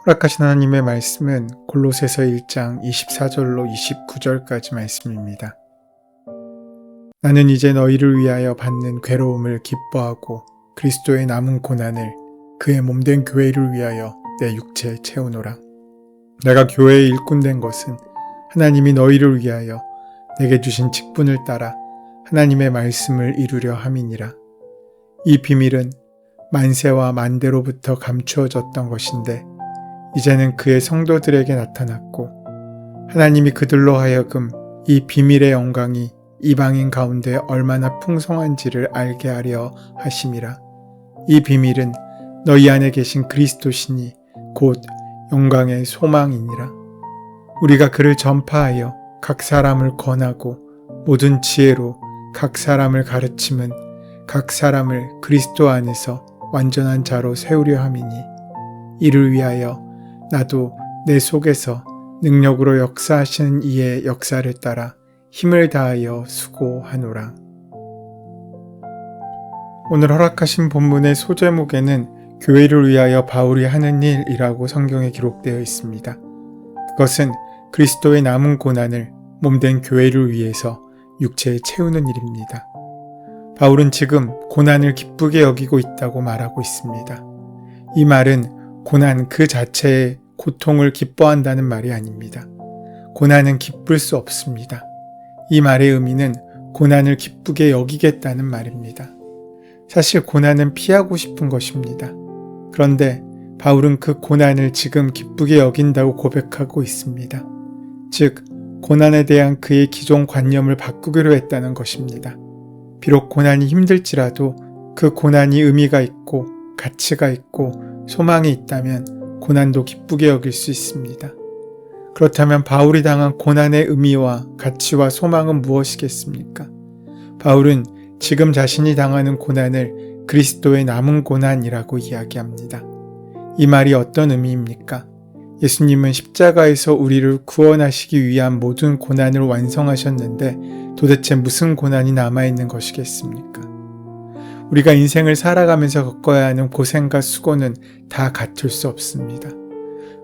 허락하신 하나님의 말씀은 골로새서 1장 24절로 29절까지 말씀입니다. 나는 이제 너희를 위하여 받는 괴로움을 기뻐하고 그리스도의 남은 고난을 그의 몸된 교회를 위하여 내 육체에 채우노라. 내가 교회의 일꾼 된 것은 하나님이 너희를 위하여 내게 주신 직분을 따라 하나님의 말씀을 이루려 함이니라. 이 비밀은 만세와 만대로부터 감추어졌던 것인데 이제는 그의 성도들에게 나타났고 하나님이 그들로 하여금 이 비밀의 영광이 이방인 가운데 얼마나 풍성한지를 알게 하려 하심이라. 이 비밀은 너희 안에 계신 그리스도시니 곧 영광의 소망이니라. 우리가 그를 전파하여 각 사람을 권하고 모든 지혜로 각 사람을 가르침은 각 사람을 그리스도 안에서 완전한 자로 세우려 함이니 이를 위하여 나도 내 속에서 능력으로 역사하시는 이의 역사를 따라 힘을 다하여 수고하노라. 오늘 허락하신 본문의 소제목에는 교회를 위하여 바울이 하는 일이라고 성경에 기록되어 있습니다. 그것은 그리스도의 남은 고난을 몸된 교회를 위해서 육체에 채우는 일입니다. 바울은 지금 고난을 기쁘게 여기고 있다고 말하고 있습니다. 이 말은 고난 그 자체의 고통을 기뻐한다는 말이 아닙니다. 고난은 기쁠 수 없습니다. 이 말의 의미는 고난을 기쁘게 여기겠다는 말입니다. 사실 고난은 피하고 싶은 것입니다. 그런데 바울은 그 고난을 지금 기쁘게 여긴다고 고백하고 있습니다. 즉, 고난에 대한 그의 기존 관념을 바꾸기로 했다는 것입니다. 비록 고난이 힘들지라도 그 고난이 의미가 있고 가치가 있고 소망이 있다면 고난도 기쁘게 여길 수 있습니다. 그렇다면 바울이 당한 고난의 의미와 가치와 소망은 무엇이겠습니까? 바울은 지금 자신이 당하는 고난을 그리스도의 남은 고난이라고 이야기합니다. 이 말이 어떤 의미입니까? 예수님은 십자가에서 우리를 구원하시기 위한 모든 고난을 완성하셨는데 도대체 무슨 고난이 남아있는 것이겠습니까? 우리가 인생을 살아가면서 겪어야 하는 고생과 수고는 다 같을 수 없습니다.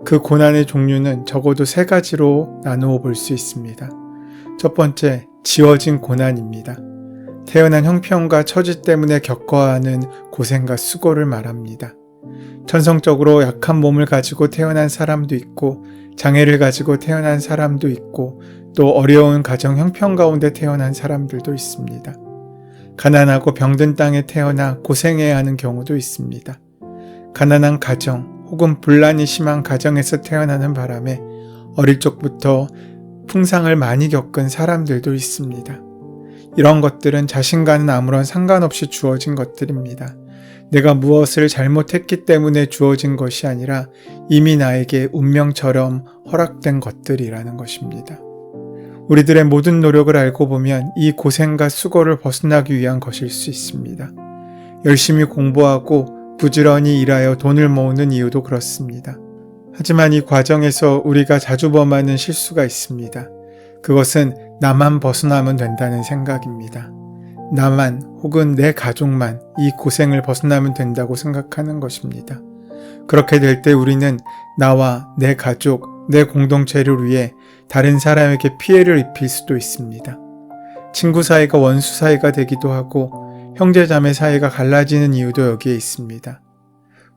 그 고난의 종류는 적어도 3가지로 나누어 볼 수 있습니다. 첫 번째, 지어진 고난입니다. 태어난 형편과 처지 때문에 겪어야 하는 고생과 수고를 말합니다. 천성적으로 약한 몸을 가지고 태어난 사람도 있고 장애를 가지고 태어난 사람도 있고 또 어려운 가정 형편 가운데 태어난 사람들도 있습니다. 가난하고 병든 땅에 태어나 고생해야 하는 경우도 있습니다. 가난한 가정 혹은 분란이 심한 가정에서 태어나는 바람에 어릴 적부터 풍상을 많이 겪은 사람들도 있습니다. 이런 것들은 자신과는 아무런 상관없이 주어진 것들입니다. 내가 무엇을 잘못했기 때문에 주어진 것이 아니라 이미 나에게 운명처럼 허락된 것들이라는 것입니다. 우리들의 모든 노력을 알고 보면 이 고생과 수고를 벗어나기 위한 것일 수 있습니다. 열심히 공부하고 부지런히 일하여 돈을 모으는 이유도 그렇습니다. 하지만 이 과정에서 우리가 자주 범하는 실수가 있습니다. 그것은 나만 벗어나면 된다는 생각입니다. 나만 혹은 내 가족만 이 고생을 벗어나면 된다고 생각하는 것입니다. 그렇게 될 때 우리는 나와 내 가족, 내 공동체를 위해 다른 사람에게 피해를 입힐 수도 있습니다. 친구 사이가 원수 사이가 되기도 하고 형제자매 사이가 갈라지는 이유도 여기에 있습니다.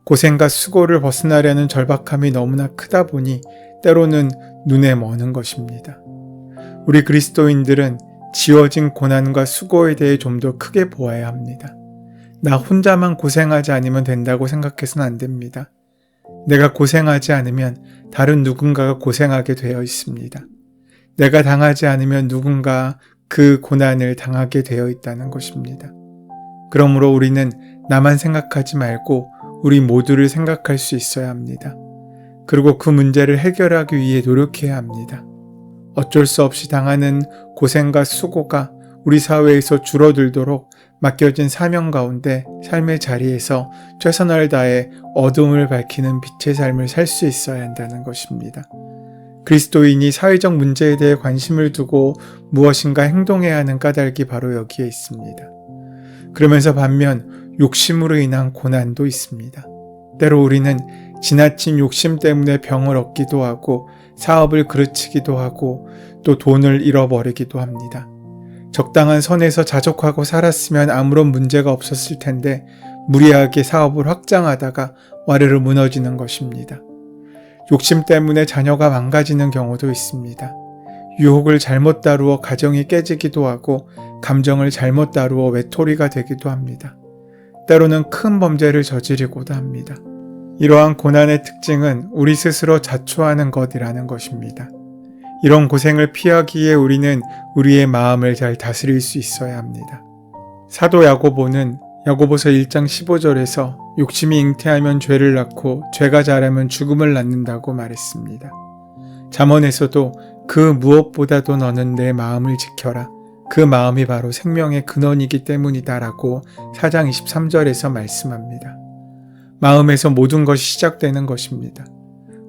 고생과 수고를 벗어나려는 절박함이 너무나 크다 보니 때로는 눈에 머는 것입니다. 우리 그리스도인들은 지어진 고난과 수고에 대해 좀 더 크게 보아야 합니다. 나 혼자만 고생하지 않으면 된다고 생각해서는 안 됩니다. 내가 고생하지 않으면 다른 누군가가 고생하게 되어 있습니다. 내가 당하지 않으면 누군가 그 고난을 당하게 되어 있다는 것입니다. 그러므로 우리는 나만 생각하지 말고 우리 모두를 생각할 수 있어야 합니다. 그리고 그 문제를 해결하기 위해 노력해야 합니다. 어쩔 수 없이 당하는 고생과 수고가 우리 사회에서 줄어들도록 맡겨진 사명 가운데 삶의 자리에서 최선을 다해 어둠을 밝히는 빛의 삶을 살 수 있어야 한다는 것입니다. 그리스도인이 사회적 문제에 대해 관심을 두고 무엇인가 행동해야 하는 까닭이 바로 여기에 있습니다. 그러면서 반면 욕심으로 인한 고난도 있습니다. 때로 우리는 지나친 욕심 때문에 병을 얻기도 하고 사업을 그르치기도 하고 또 돈을 잃어버리기도 합니다. 적당한 선에서 자족하고 살았으면 아무런 문제가 없었을 텐데 무리하게 사업을 확장하다가 와르르 무너지는 것입니다. 욕심 때문에 자녀가 망가지는 경우도 있습니다. 유혹을 잘못 다루어 가정이 깨지기도 하고 감정을 잘못 다루어 외톨이가 되기도 합니다. 때로는 큰 범죄를 저지르고도 합니다. 이러한 고난의 특징은 우리 스스로 자초하는 것이라는 것입니다. 이런 고생을 피하기 위해 우리는 우리의 마음을 잘 다스릴 수 있어야 합니다. 사도 야고보는 야고보서 1장 15절에서 욕심이 잉태하면 죄를 낳고 죄가 자라면 죽음을 낳는다고 말했습니다. 잠언에서도 그 무엇보다도 너는 내 마음을 지켜라. 그 마음이 바로 생명의 근원이기 때문이다 라고 4장 23절에서 말씀합니다. 마음에서 모든 것이 시작되는 것입니다.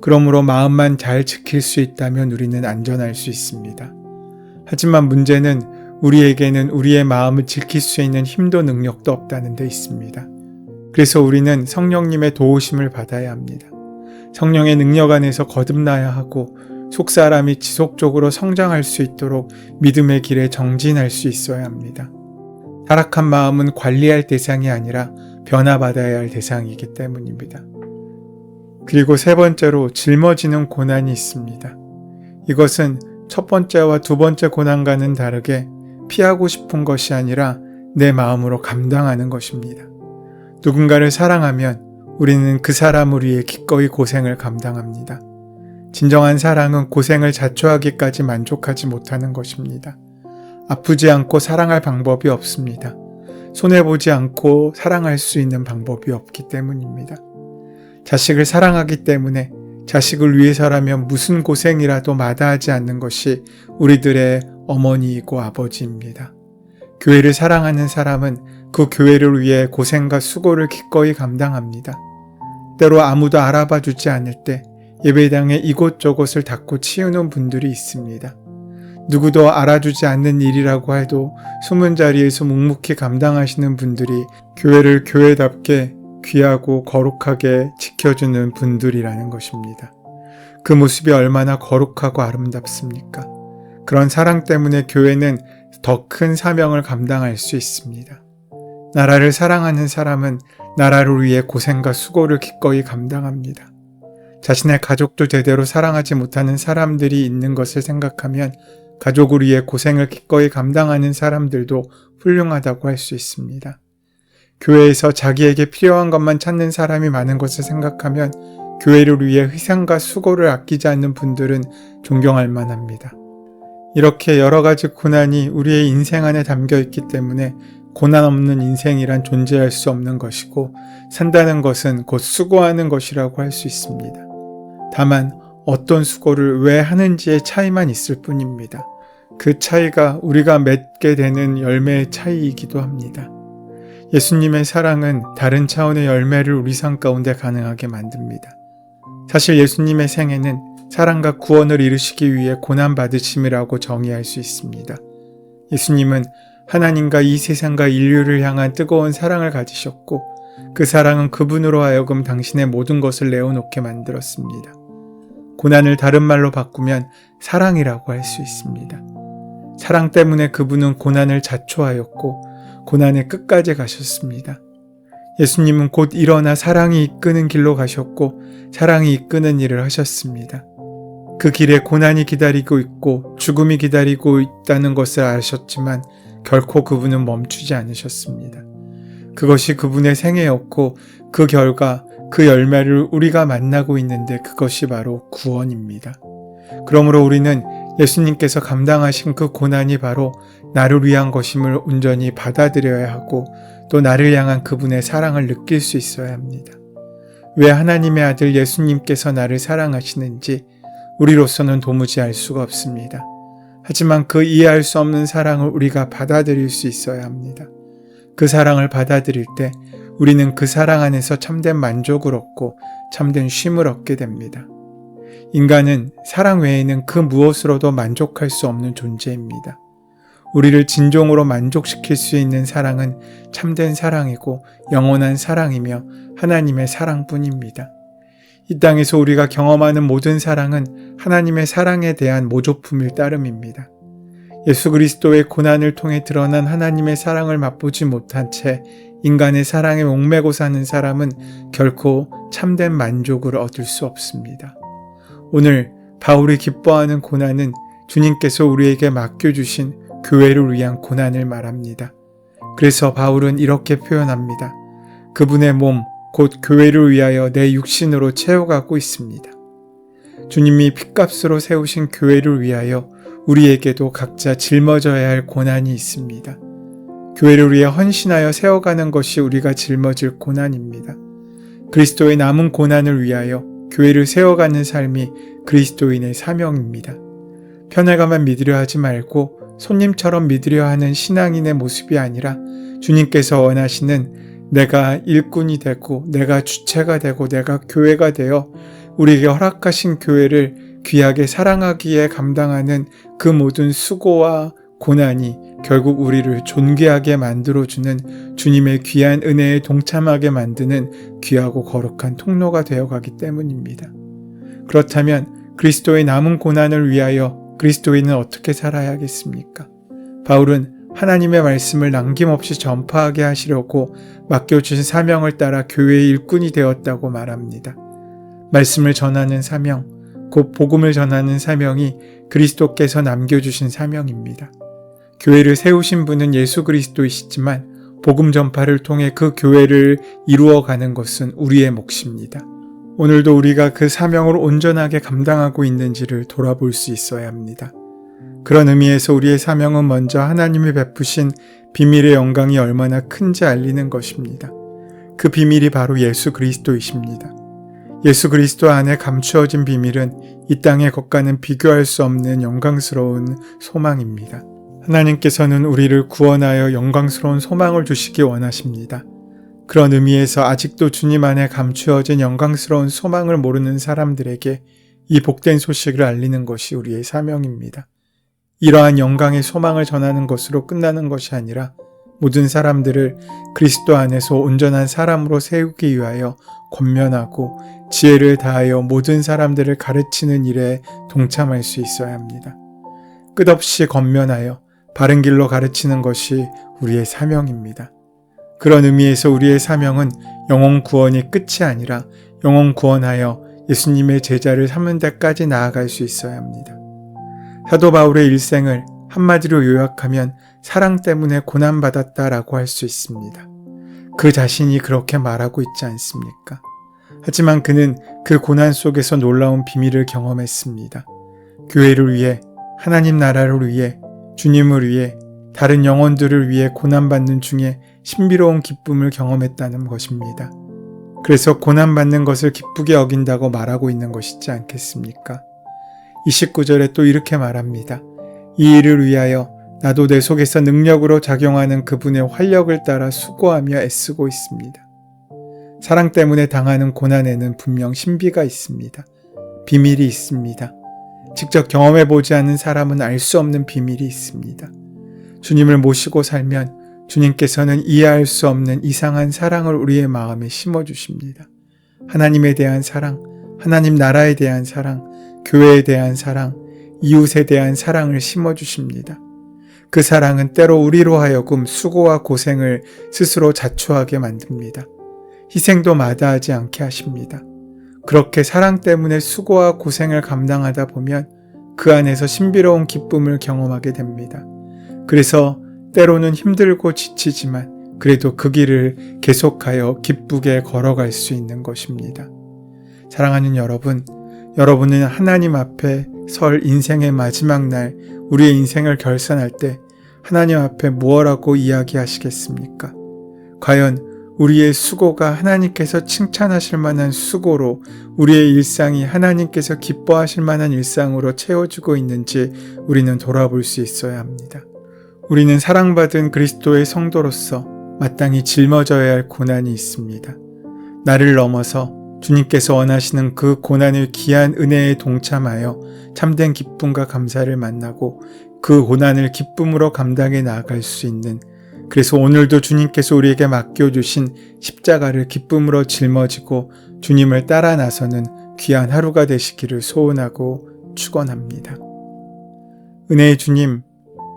그러므로 마음만 잘 지킬 수 있다면 우리는 안전할 수 있습니다. 하지만 문제는 우리에게는 우리의 마음을 지킬 수 있는 힘도 능력도 없다는 데 있습니다. 그래서 우리는 성령님의 도우심을 받아야 합니다. 성령의 능력 안에서 거듭나야 하고 속사람이 지속적으로 성장할 수 있도록 믿음의 길에 정진할 수 있어야 합니다. 타락한 마음은 관리할 대상이 아니라 변화받아야 할 대상이기 때문입니다. 그리고 세 번째로 짊어지는 고난이 있습니다. 이것은 첫 번째와 두 번째 고난과는 다르게 피하고 싶은 것이 아니라 내 마음으로 감당하는 것입니다. 누군가를 사랑하면 우리는 그 사람을 위해 기꺼이 고생을 감당합니다. 진정한 사랑은 고생을 자초하기까지 만족하지 못하는 것입니다. 아프지 않고 사랑할 방법이 없습니다. 손해보지 않고 사랑할 수 있는 방법이 없기 때문입니다. 자식을 사랑하기 때문에 자식을 위해서라면 무슨 고생이라도 마다하지 않는 것이 우리들의 어머니이고 아버지입니다. 교회를 사랑하는 사람은 그 교회를 위해 고생과 수고를 기꺼이 감당합니다. 때로 아무도 알아봐 주지 않을 때 예배당에 이곳저곳을 닦고 치우는 분들이 있습니다. 누구도 알아주지 않는 일이라고 해도 숨은 자리에서 묵묵히 감당하시는 분들이 교회를 교회답게 귀하고 거룩하게 지켜주는 분들이라는 것입니다. 그 모습이 얼마나 거룩하고 아름답습니까? 그런 사랑 때문에 교회는 더 큰 사명을 감당할 수 있습니다. 나라를 사랑하는 사람은 나라를 위해 고생과 수고를 기꺼이 감당합니다. 자신의 가족도 제대로 사랑하지 못하는 사람들이 있는 것을 생각하면 가족을 위해 고생을 기꺼이 감당하는 사람들도 훌륭하다고 할 수 있습니다. 교회에서 자기에게 필요한 것만 찾는 사람이 많은 것을 생각하면 교회를 위해 희생과 수고를 아끼지 않는 분들은 존경할 만합니다. 이렇게 여러 가지 고난이 우리의 인생 안에 담겨 있기 때문에 고난 없는 인생이란 존재할 수 없는 것이고 산다는 것은 곧 수고하는 것이라고 할 수 있습니다. 다만 어떤 수고를 왜 하는지의 차이만 있을 뿐입니다. 그 차이가 우리가 맺게 되는 열매의 차이이기도 합니다. 예수님의 사랑은 다른 차원의 열매를 우리 삶 가운데 가능하게 만듭니다. 사실 예수님의 생애는 사랑과 구원을 이루시기 위해 고난받으심이라고 정의할 수 있습니다. 예수님은 하나님과 이 세상과 인류를 향한 뜨거운 사랑을 가지셨고 그 사랑은 그분으로 하여금 당신의 모든 것을 내어놓게 만들었습니다. 고난을 다른 말로 바꾸면 사랑이라고 할 수 있습니다. 사랑 때문에 그분은 고난을 자초하였고 고난의 끝까지 가셨습니다. 예수님은 곧 일어나 사랑이 이끄는 길로 가셨고 사랑이 이끄는 일을 하셨습니다. 그 길에 고난이 기다리고 있고 죽음이 기다리고 있다는 것을 아셨지만 결코 그분은 멈추지 않으셨습니다. 그것이 그분의 생애였고 그 결과 그 열매를 우리가 만나고 있는데 그것이 바로 구원입니다. 그러므로 우리는 예수님께서 감당하신 그 고난이 바로 나를 위한 것임을 온전히 받아들여야 하고 또 나를 향한 그분의 사랑을 느낄 수 있어야 합니다. 왜 하나님의 아들 예수님께서 나를 사랑하시는지 우리로서는 도무지 알 수가 없습니다. 하지만 그 이해할 수 없는 사랑을 우리가 받아들일 수 있어야 합니다. 그 사랑을 받아들일 때 우리는 그 사랑 안에서 참된 만족을 얻고 참된 쉼을 얻게 됩니다. 인간은 사랑 외에는 그 무엇으로도 만족할 수 없는 존재입니다. 우리를 진정으로 만족시킬 수 있는 사랑은 참된 사랑이고 영원한 사랑이며 하나님의 사랑뿐입니다. 이 땅에서 우리가 경험하는 모든 사랑은 하나님의 사랑에 대한 모조품일 따름입니다. 예수 그리스도의 고난을 통해 드러난 하나님의 사랑을 맛보지 못한 채 인간의 사랑에 목매고 사는 사람은 결코 참된 만족을 얻을 수 없습니다. 오늘 바울이 기뻐하는 고난은 주님께서 우리에게 맡겨주신 교회를 위한 고난을 말합니다. 그래서 바울은 이렇게 표현합니다. 그분의 몸, 곧 교회를 위하여 내 육신으로 채워가고 있습니다. 주님이 핏값으로 세우신 교회를 위하여 우리에게도 각자 짊어져야 할 고난이 있습니다. 교회를 위해 헌신하여 세워가는 것이 우리가 짊어질 고난입니다. 그리스도의 남은 고난을 위하여 교회를 세워가는 삶이 그리스도인의 사명입니다. 편애감만 믿으려 하지 말고 손님처럼 믿으려 하는 신앙인의 모습이 아니라 주님께서 원하시는 내가 일꾼이 되고 내가 주체가 되고 내가 교회가 되어 우리에게 허락하신 교회를 귀하게 사랑하기에 감당하는 그 모든 수고와 고난이 결국 우리를 존귀하게 만들어주는 주님의 귀한 은혜에 동참하게 만드는 귀하고 거룩한 통로가 되어가기 때문입니다. 그렇다면 그리스도의 남은 고난을 위하여 그리스도인은 어떻게 살아야겠습니까? 바울은 하나님의 말씀을 남김없이 전파하게 하시려고 맡겨주신 사명을 따라 교회의 일꾼이 되었다고 말합니다. 말씀을 전하는 사명, 곧 복음을 전하는 사명이 그리스도께서 남겨주신 사명입니다. 교회를 세우신 분은 예수 그리스도이시지만 복음 전파를 통해 그 교회를 이루어가는 것은 우리의 몫입니다. 오늘도 우리가 그 사명을 온전하게 감당하고 있는지를 돌아볼 수 있어야 합니다. 그런 의미에서 우리의 사명은 먼저 하나님이 베푸신 비밀의 영광이 얼마나 큰지 알리는 것입니다. 그 비밀이 바로 예수 그리스도이십니다. 예수 그리스도 안에 감추어진 비밀은 이 땅의 것과는 비교할 수 없는 영광스러운 소망입니다. 하나님께서는 우리를 구원하여 영광스러운 소망을 주시기 원하십니다. 그런 의미에서 아직도 주님 안에 감추어진 영광스러운 소망을 모르는 사람들에게 이 복된 소식을 알리는 것이 우리의 사명입니다. 이러한 영광의 소망을 전하는 것으로 끝나는 것이 아니라 모든 사람들을 그리스도 안에서 온전한 사람으로 세우기 위하여 권면하고 지혜를 다하여 모든 사람들을 가르치는 일에 동참할 수 있어야 합니다. 끝없이 권면하여 바른 길로 가르치는 것이 우리의 사명입니다. 그런 의미에서 우리의 사명은 영혼 구원이 끝이 아니라 영혼 구원하여 예수님의 제자를 삼는 데까지 나아갈 수 있어야 합니다. 사도 바울의 일생을 한마디로 요약하면 사랑 때문에 고난받았다라고 할 수 있습니다. 그 자신이 그렇게 말하고 있지 않습니까? 하지만 그는 그 고난 속에서 놀라운 비밀을 경험했습니다. 교회를 위해, 하나님 나라를 위해, 주님을 위해, 다른 영혼들을 위해 고난받는 중에 신비로운 기쁨을 경험했다는 것입니다. 그래서 고난받는 것을 기쁘게 여긴다고 말하고 있는 것이지 않겠습니까? 29절에 또 이렇게 말합니다. 이 일을 위하여 나도 내 속에서 능력으로 작용하는 그분의 활력을 따라 수고하며 애쓰고 있습니다. 사랑 때문에 당하는 고난에는 분명 신비가 있습니다. 비밀이 있습니다. 직접 경험해보지 않은 사람은 알 수 없는 비밀이 있습니다. 주님을 모시고 살면 주님께서는 이해할 수 없는 이상한 사랑을 우리의 마음에 심어주십니다. 하나님에 대한 사랑, 하나님 나라에 대한 사랑, 교회에 대한 사랑, 이웃에 대한 사랑을 심어주십니다. 그 사랑은 때로 우리로 하여금 수고와 고생을 스스로 자초하게 만듭니다. 희생도 마다하지 않게 하십니다. 그렇게 사랑 때문에 수고와 고생을 감당하다 보면 그 안에서 신비로운 기쁨을 경험하게 됩니다. 그래서 때로는 힘들고 지치지만 그래도 그 길을 계속하여 기쁘게 걸어갈 수 있는 것입니다. 사랑하는 여러분, 여러분은 하나님 앞에 설 인생의 마지막 날 우리의 인생을 결산할 때 하나님 앞에 무엇라고 이야기하시겠습니까? 과연 우리의 수고가 하나님께서 칭찬하실 만한 수고로 우리의 일상이 하나님께서 기뻐하실 만한 일상으로 채워지고 있는지 우리는 돌아볼 수 있어야 합니다. 우리는 사랑받은 그리스도의 성도로서 마땅히 짊어져야 할 고난이 있습니다. 나를 넘어서 주님께서 원하시는 그 고난을 귀한 은혜에 동참하여 참된 기쁨과 감사를 만나고 그 고난을 기쁨으로 감당해 나아갈 수 있는, 그래서 오늘도 주님께서 우리에게 맡겨주신 십자가를 기쁨으로 짊어지고 주님을 따라 나서는 귀한 하루가 되시기를 소원하고 축원합니다. 은혜의 주님,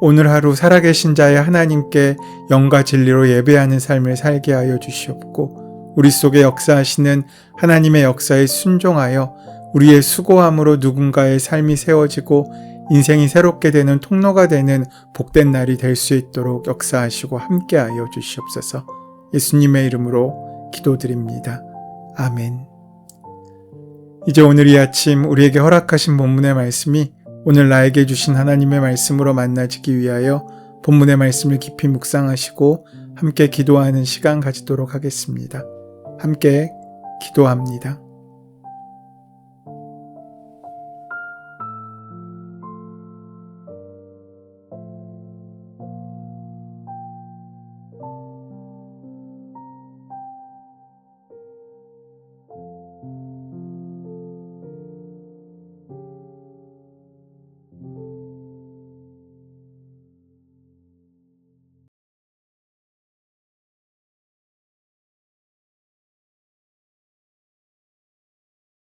오늘 하루 살아계신 자의 하나님께 영과 진리로 예배하는 삶을 살게 하여 주시옵고, 우리 속에 역사하시는 하나님의 역사에 순종하여 우리의 수고함으로 누군가의 삶이 세워지고 인생이 새롭게 되는 통로가 되는 복된 날이 될 수 있도록 역사하시고 함께하여 주시옵소서. 예수님의 이름으로 기도드립니다. 아멘. 이제 오늘 이 아침 우리에게 허락하신 본문의 말씀이 오늘 나에게 주신 하나님의 말씀으로 만나지기 위하여 본문의 말씀을 깊이 묵상하시고 함께 기도하는 시간 가지도록 하겠습니다. 함께 기도합니다.